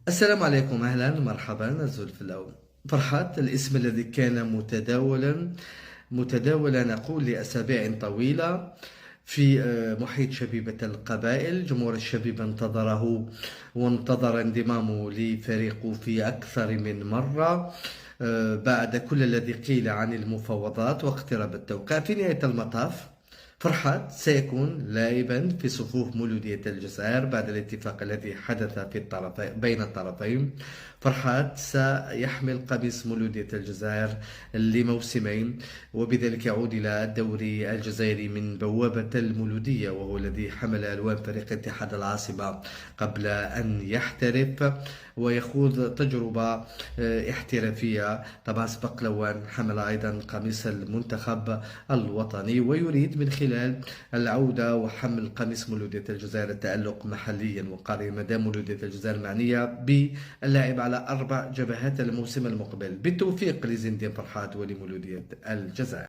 السلام عليكم، أهلا مرحبا. الزول في الأول. فرحات الاسم الذي كان متداولا نقول لأسابيع طويلة في محيط شبيبة القبائل. جمهور الشبيبة انتظره وانتظر انضمامه لفريقه في أكثر من مرة بعد كل الذي قيل عن المفاوضات واقتراب التوقيع. في نهاية المطاف فرحات سيكون لاعبا في صفوف مولودية الجزائر بعد الاتفاق الذي حدث في بين الطرفين. فرحات سيحمل قميص مولودية الجزائر لموسمين، وبذلك يعود إلى الدوري الجزائري من بوابة المولودية، وهو الذي حمل ألوان فريق اتحاد العاصمة قبل أن يحترف ويخوض تجربة احترافية. طبعا سبق حمل أيضا قميص المنتخب الوطني، ويريد من خلال العودة وحمل قميص مولودية الجزائر التألق محليا وقاريا، مدام مولودية الجزائر معنية باللعب على 4 جبهات الموسم المقبل. بالتوفيق لزين الدين فرحات ولمولودية الجزائر.